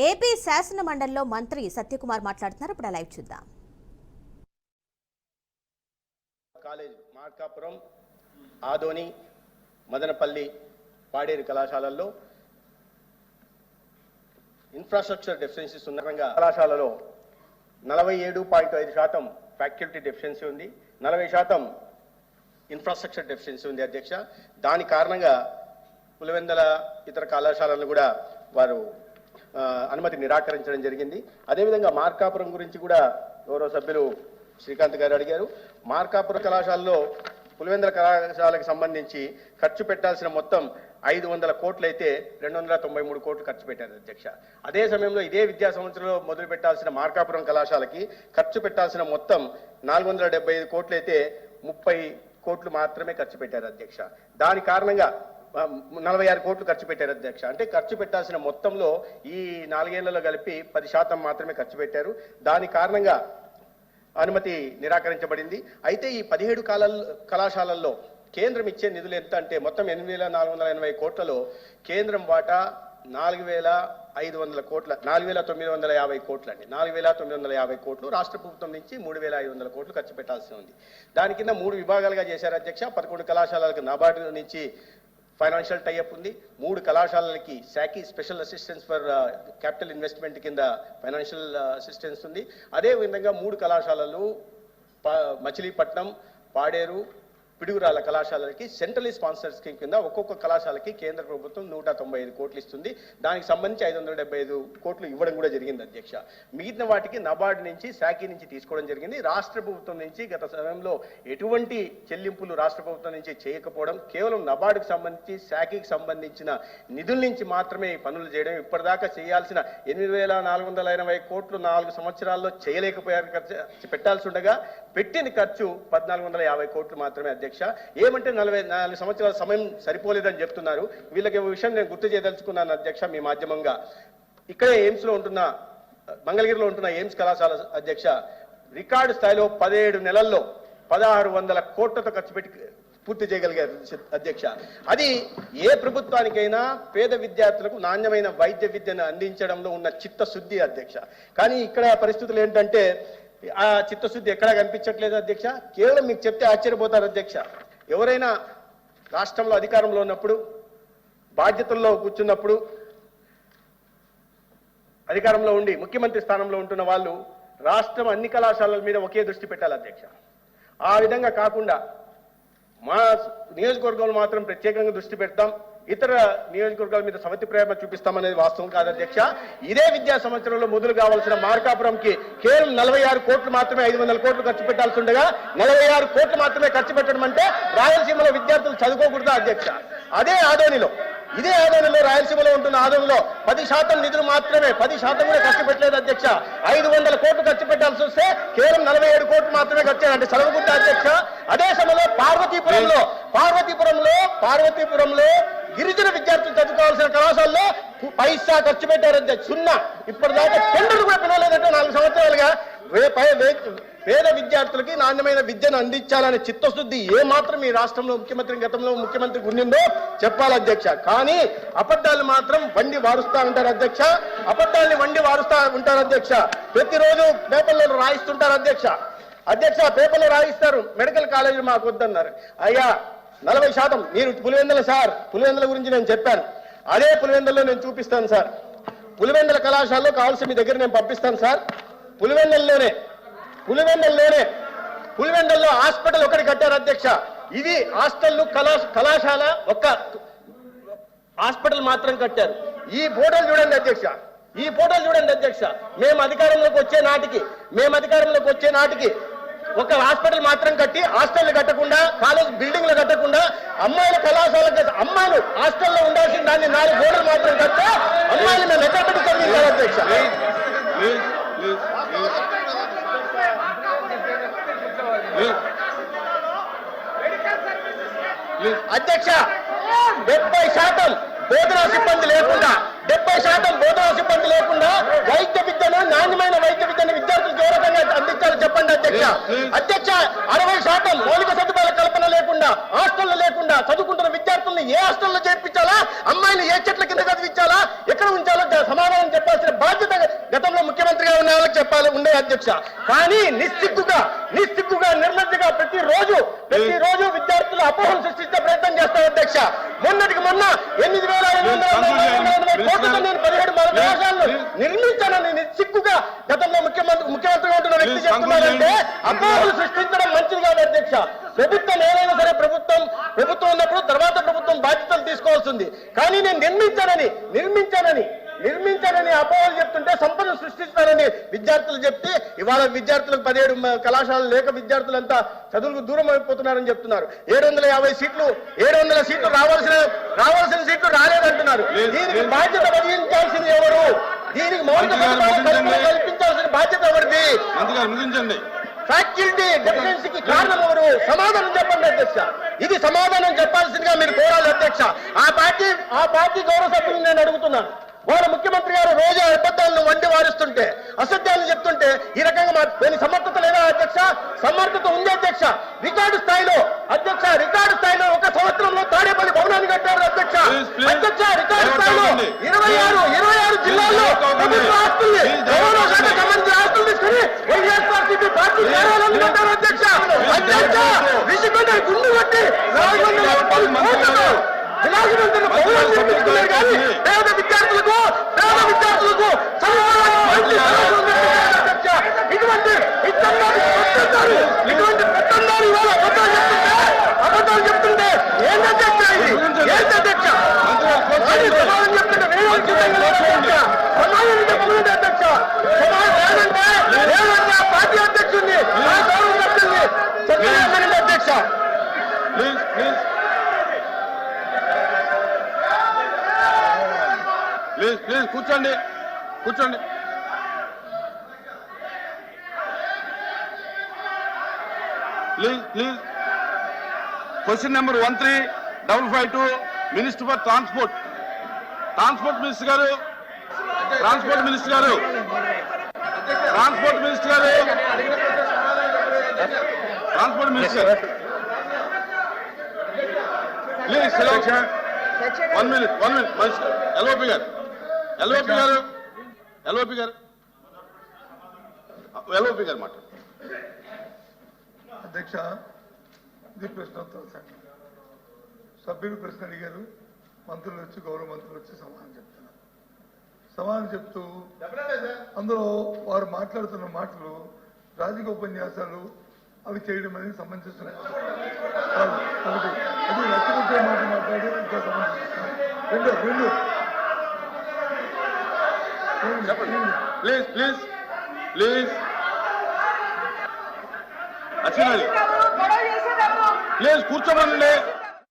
AP శాసన మండలిలో మంత్రి సత్యకుమార్ మాట్లాడుతున్నారు. ఇప్పుడు లైవ్ చూద్దాం. కాలేజ్ మార్కాపురం, ఆదోని, మదనపల్లి, పాడేరు కళాశాలల్లో ఇన్ఫ్రాస్ట్రక్చర్ డెఫిషియన్సీస్ ఉన్న కళాశాలలో 47.5% ఫ్యాకల్టీ డెఫిషియన్సీ ఉంది, 40% ఇన్ఫ్రాస్ట్రక్చర్ డెఫిషియన్సీ ఉంది అధ్యక్ష. దాని కారణంగా పులివెందుల ఇతర కళాశాలను కూడా వారు అనుమతి నిరాకరించడం జరిగింది. అదేవిధంగా మార్కాపురం గురించి కూడా గౌరవ సభ్యులు శ్రీకాంత్ గారు అడిగారు. మార్కాపురం కళాశాలలో పులివెందుల కళాశాలకు సంబంధించి ఖర్చు పెట్టాల్సిన మొత్తం 500 కోట్లు అయితే 293 కోట్లు ఖర్చు పెట్టారు అధ్యక్ష. అదే సమయంలో ఇదే విద్యా సంవత్సరంలో మొదలు పెట్టాల్సిన మార్కాపురం కళాశాలకి ఖర్చు పెట్టాల్సిన మొత్తం 475 కోట్లు అయితే 30 కోట్లు మాత్రమే ఖర్చు పెట్టారు అధ్యక్ష. దాని కారణంగా 46 కోట్లు ఖర్చు పెట్టారు అధ్యక్ష. అంటే ఖర్చు పెట్టాల్సిన మొత్తంలో ఈ 4 ఏళ్లలో కలిపి 10% మాత్రమే ఖర్చు పెట్టారు. దాని కారణంగా అనుమతి నిరాకరించబడింది. అయితే ఈ 17 కళాశాలల్లో కేంద్రం ఇచ్చే నిధులు ఎంత అంటే మొత్తం 8,480 కోట్లలో కేంద్రం వాటా 4,500 కోట్ల 4,950 కోట్లు అండి. 4,950 కోట్లు, రాష్ట్ర ప్రభుత్వం నుంచి 3,500 కోట్లు ఖర్చు పెట్టాల్సి ఉంది. దాని కింద 3 విభాగాలుగా చేశారు అధ్యక్ష. 11 కళాశాలలకు నాబార్డు నుంచి ఫైనాన్షియల్ టైఅప్ ఉంది. 3 కళాశాలలకి శాఖీ special assistance for capital investment కింద ఫైనాన్షియల్ అసిస్టెన్స్ ఉంది. అదే విధంగా 3 కళాశాలలు మచిలీపట్నం, పాడేరు, పిడుగురాల కళాశాలకి సెంట్రలీ స్పాన్సర్ స్కీమ్ కింద ఒక్కొక్క కళాశాలకి కేంద్ర ప్రభుత్వం 195 కోట్లు ఇస్తుంది. దానికి సంబంధించి 575 కోట్లు ఇవ్వడం కూడా జరిగింది అధ్యక్ష. మిగిలిన వాటికి నబార్డు నుంచి, శాఖీ నుంచి తీసుకోవడం జరిగింది. రాష్ట్ర ప్రభుత్వం నుంచి గత సమయంలో ఎటువంటి చెల్లింపులు రాష్ట్ర ప్రభుత్వం నుంచి చేయకపోవడం, కేవలం నబార్డుకు సంబంధించి, శాఖీకి సంబంధించిన నిధుల నుంచి మాత్రమే ఈ పనులు చేయడం, ఇప్పటిదాకా చేయాల్సిన 8,480 కోట్లు 4 సంవత్సరాల్లో చేయలేకపోయారు. ఖర్చు పెట్టాల్సి ఉండగా పెట్టిన ఖర్చు 1,450 కోట్లు మాత్రమే అధ్యక్ష. ఏమంటే 44 సంవత్సరాల సమయం సరిపోలేదని చెప్తున్నారు. వీళ్ళకి విషయం నేను గుర్తు చేయదలుచుకున్నాను అధ్యక్ష మీ మాధ్యమంగా. ఇక్కడే ఎయిమ్స్ లో ఉంటున్న, మంగళగిరిలో ఉంటున్న ఎయిమ్స్ కళాశాల అధ్యక్ష రికార్డు స్థాయిలో 17 నెలల్లో 1,600 కోట్లతో ఖర్చు పెట్టి పూర్తి చేయగలిగారు అధ్యక్ష. అది ఏ ప్రభుత్వానికైనా పేద విద్యార్థులకు నాణ్యమైన వైద్య విద్యను అందించడంలో ఉన్న చిత్తశుద్ధి అధ్యక్ష. కానీ ఇక్కడ పరిస్థితులు ఏంటంటే ఆ చిత్తశుద్ధి ఎక్కడా కనిపించట్లేదు అధ్యక్ష. కేవలం మీకు చెప్తే ఆశ్చర్యపోతారు అధ్యక్ష. ఎవరైనా రాష్ట్రంలో అధికారంలో ఉన్నప్పుడు, బాధ్యతల్లో కూర్చున్నప్పుడు, అధికారంలో ఉండి ముఖ్యమంత్రి స్థానంలో ఉంటున్న వాళ్ళు రాష్ట్రం అన్ని కళాశాలల మీద ఒకే దృష్టి పెట్టాలి అధ్యక్ష. ఆ విధంగా కాకుండా మా నియోజకవర్గంలో మాత్రం ప్రత్యేకంగా దృష్టి పెడతాం, ఇతర నియోజకవర్గాల మీద సవతి ప్రేమ చూపిస్తామనేది వాస్తవం కాదు అధ్యక్ష. ఇదే విద్యా సంవత్సరంలో మొదలు కావాల్సిన మార్కాపురంకి కేవలం 46 కోట్లు మాత్రమే 500 కోట్లు ఖర్చు పెట్టాల్సి ఉండగా 46 కోట్లు మాత్రమే ఖర్చు పెట్టడం అంటే రాయలసీమలో విద్యార్థులు చదువుకోకూడదా అధ్యక్ష? అదే ఆదోనిలో, ఇదే ఆదోనిలో, రాయలసీమలో ఉంటున్న ఆదోనిలో 10% నిధులు మాత్రమే, 10% కూడా ఖర్చు పెట్టలేదు అధ్యక్ష. 500 కోట్లు ఖర్చు పెట్టాల్సి వస్తే కేవలం 47 కోట్లు మాత్రమే ఖర్చు అంటే చదవకుండా అధ్యక్ష. అదే సమయంలో పార్వతీపురంలో గిరిజన విద్యార్థులు చదువుకోవాల్సిన కళాశాలలో పైసా ఖర్చు పెట్టారు అధ్యక్ష. 0. ఇప్పటిదాకా టెండర్లు కూడా పిలవలేదంటే 4 సంవత్సరాలుగా పేద విద్యార్థులకి నాణ్యమైన విద్యను అందించాలనే చిత్తశుద్ధి ఏ మాత్రం ఈ రాష్ట్రంలో గతంలో ముఖ్యమంత్రికి ఉండిందో చెప్పాలి అధ్యక్ష. కానీ అబద్ధాలు మాత్రం వండి వారుస్తా ఉంటారు అధ్యక్ష. అబద్ధాలని వండి వారుస్తా ఉంటారు అధ్యక్ష. ప్రతిరోజు పేపర్లలో రాయిస్తుంటారు అధ్యక్ష. పేపర్లో రాయిస్తారు, మెడికల్ కాలేజీలు మాకు వద్దన్నారు. అయ్యా 40% మీరు పులివెందుల గురించి నేను చెప్పాను. అదే పులివెందుల్లో నేను చూపిస్తాను సార్. పులివెందుల కళాశాలలో కావాల్సి మీ దగ్గర నేను పంపిస్తాను సార్. పులివెందుల్లో హాస్పిటల్ ఒకటి కట్టారు అధ్యక్ష. ఇది హాస్టల్ కళాశాల ఒక్క హాస్పిటల్ మాత్రం కట్టారు. ఈ ఫోటోలు చూడండి అధ్యక్ష. మేము అధికారంలోకి వచ్చే నాటికి ఒక హాస్పిటల్ మాత్రం కట్టి, హాస్టల్ కట్టకుండా, కాలేజ్ బిల్డింగ్లు కట్టకుండా, అమ్మాయిల కళాశాలకు అమ్మాయిలు హాస్టల్లో ఉండాల్సిన దాన్ని 4 గోడలు మాత్రం కట్టే అమ్మాయిలు మేము ఎక్కడ పెట్టి చదివించారు అధ్యక్ష. అధ్యక్ష 70% బోధనా సిబ్బంది లేకుండా, 70% బోధనా సిబ్బంది లేకుండా వైద్య విద్యను, నాణ్యమైన వైద్య విద్యను విద్యార్థులకు ఏ రకంగా అందించాలో చెప్పండి అధ్యక్ష. 60% మౌలిక సదుపాయాల కల్పన లేకుండా, హాస్టళ్లు లేకుండా చదువుకుంటున్న విద్యార్థుల్ని ఏ హాస్టల్లో చేర్పించాలా, అమ్మాయిని ఏ చెట్ల కింద చదివించాలా, ఎక్కడ ఉంచాలో సమాధానం చెప్పాల్సిన బాధ్యత చెప్పాలి ఉండే అధ్యక్ష. కానీ నిస్సిగ్గుగా నిర్లజ్జగా ప్రతిరోజు విద్యార్థులు అపోహలు సృష్టించే ప్రయత్నం చేస్తారు అధ్యక్ష. మొన్నటికి మొన్న 8,500 కోట్లతో నేను 17 కళాశాలను నిర్మించానని నిస్సిగ్గుగా గతంలో ముఖ్యమంత్రిగా ఉంటున్న వ్యక్తి చెప్తున్నారంటే అపోహలు సృష్టించడం మంచిది కాదు అధ్యక్ష. ప్రభుత్వం ఏదైనా సరే ప్రభుత్వం ఉన్నప్పుడు తర్వాత ప్రభుత్వం బాధ్యతలు తీసుకోవాల్సింది. కానీ నేను నిర్మించానని అపోహలు చెప్తుంటే సంపద సృష్టిస్తానని విద్యార్థులు చెప్తే ఇవాళ విద్యార్థులకు 17 కళాశాలలు లేక విద్యార్థులంతా చదువులకు దూరం అయిపోతున్నారని చెప్తున్నారు. 700 సీట్లు రావాల్సిన సీట్లు రాలేదంటున్నారు. దీనికి బాధ్యత వహించాల్సింది ఎవరు? దీనికి మౌలిక సదుపాయాలు కల్పించాల్సిన బాధ్యత ఎవరిది? ఫ్యాకల్టీ డెఫిషియన్సీకి కారణం ఎవరు? సమాధానం చెప్పండి అధ్యక్ష. ఇది సమాధానం చెప్పాల్సిందిగా మీరు కోరాలి అధ్యక్ష. ఆ పార్టీ గౌరవ సభ్యులు నేను అడుగుతున్నాను. వాళ్ళ ముఖ్యమంత్రి గారు రోజు అబద్ధాలను వండి వారిస్తుంటే అసత్యాలను చెప్తుంటే ఈ రకంగా దీని సమర్థత లేదా అధ్యక్ష? సమర్థత ఉంది అధ్యక్ష. రికార్డు స్థాయిలో ఒక సంవత్సరంలో తాడేపల్లి భవనాన్ని కట్టారు అధ్యక్ష. రికార్డు స్థాయిలో 26 జిల్లాల్లో ప్రభుత్వ ఆస్తుల్ని గౌరవ శాఖ సంబంధించిన ఆస్తులు తీసుకుని వైఎస్ఆర్సీపీ పార్టీ కార్యాలయాన్ని కట్టారు అధ్యక్ష. రిషికొండ గుండు కొట్టి 450 కోట్లతో విలాసవంతుల భవనాలు నిర్మించుకున్నారు. కానీ పేద విద్యార్థులకు ఇటువంటి పెత్తందారు ఇవాళ అబద్ధాలు చెప్తుంటే ఏంటధ్యక్ష? ఇది ఏంటధ్యక్ష? సమాధానం చెప్తుంటే సమాధానం చెప్పకుండా అధ్యక్ష. సమాధానం లేదంటే ఆ పార్టీ అధ్యక్షుడిని ఆ గౌరవ సభ్యుల్ని చెప్పండి అధ్యక్ష. ప్లీజ్ కూర్చోండి. Please question number 1355 minister for transport minister గారు ప్లీజ్ 1 minute ఎల్ఓపి గారు మాట. అధ్యక్ష, ఇది ప్రశ్నోత్తర సంఘం. సభ్యులు ప్రశ్న అడిగారు, మంత్రులు వచ్చి గౌరవ మంత్రులు వచ్చి సమాధానం చెప్తూ అందులో వారు మాట్లాడుతున్న మాటలు రాజకీయ ఉపన్యాసాలు అవి చేయడం అనేది సంబంధించిన ఒకటి. అది నచ్చకొచ్చే మాట మాట్లాడి ఇంకా సంబంధించిన రెండు ప్లీజ్ అచ్చినాలి. ప్లీజ్ కూర్చోమనండి.